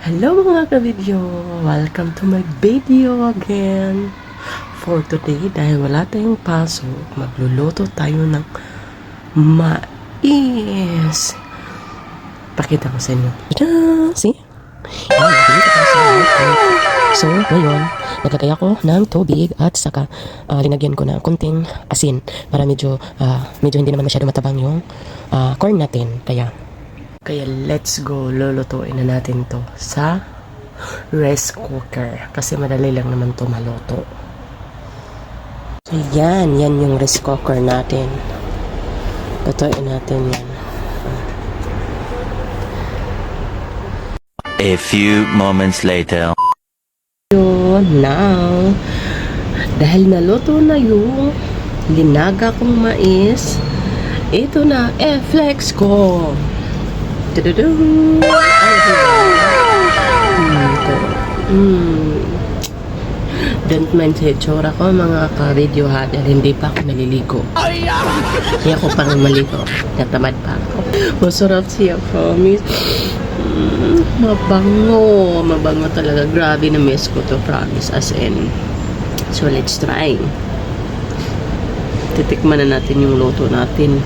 Hello mga ka-video! Welcome to my video again! For today, dahil wala tayong pasok, magluluto tayo ng mais! Pakita ko sa inyo. Ta-da! See? So, ngayon, naglagay ako ng tubig at saka linagyan ko ng kunting asin para medyo hindi naman masyado matabang yung corn natin. Kaya let's go, lulutuin na natin to sa rice cooker kasi madali lang naman to maluto. So yan yung rice cooker natin. Lutuin natin yan. A few moments later. Now, dahil naluto na yung linaga kong mais, ito na flex ko. Don't mind sa itsura ko mga ka-video ha, dahil hindi pa ako naliligo. Kaya ako pang maligo, natamad pa ako. Masarap siya, promise. Mabango talaga. Grabe na miss ko to, promise, as in. So let's try. Titikman na natin yung luto natin.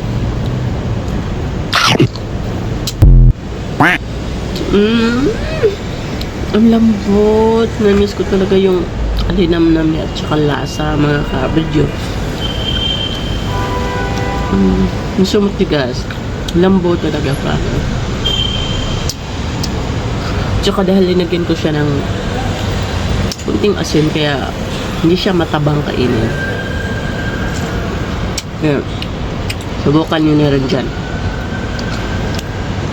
Ang lambot. Namiss ko talaga yung alinamnam niya at saka lasa mga kabidyo. Yung sumutigas. Lambot talaga pa. Tsaka dahil linagyan ko siya ng kunting asin kaya hindi siya matabang kainin. Kaya subukan nyo na rin dyan.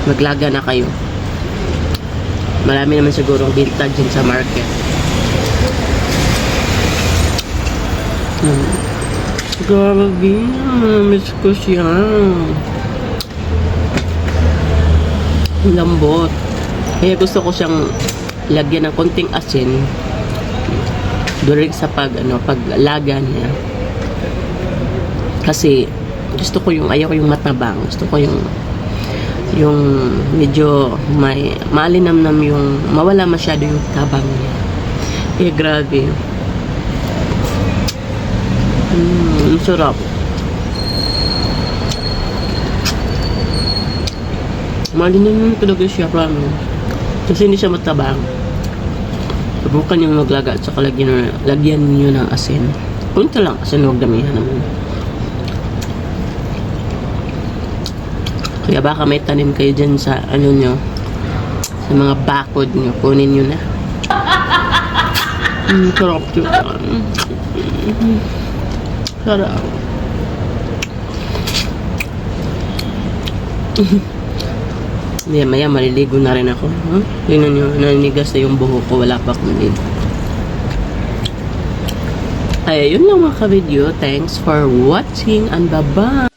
Maglaga na kayo. Marami naman sigurong binta dyan sa market. Grabe, miss ko siya. Lambot. Kaya gusto ko siyang lagyan ng konting asin during sa paglaga niya. Kasi gusto ko ayaw ko yung matabang. Gusto ko yung medyo maalinamnam yung mawala masyado yung tabang niya. Eh, grabe. Ang sarap. Maalinamnam talaga siya, promise. Kasi hindi siya matabang. Subukan yung maglaga at saka lagyan niyo ng asin. Punta lang asin, huwag damihan naman. Kaya baka may tanim kayo dyan sa nyo, sa mga bakod nyo, kunin nyo na. Sarap yun. Sarap. Maya maliligo na rin ako. Tingnan nyo, naninigas na yung buhok ko, wala pa akong ligo. Ay, yun lang mga ka-video. Thanks for watching and bye-bye.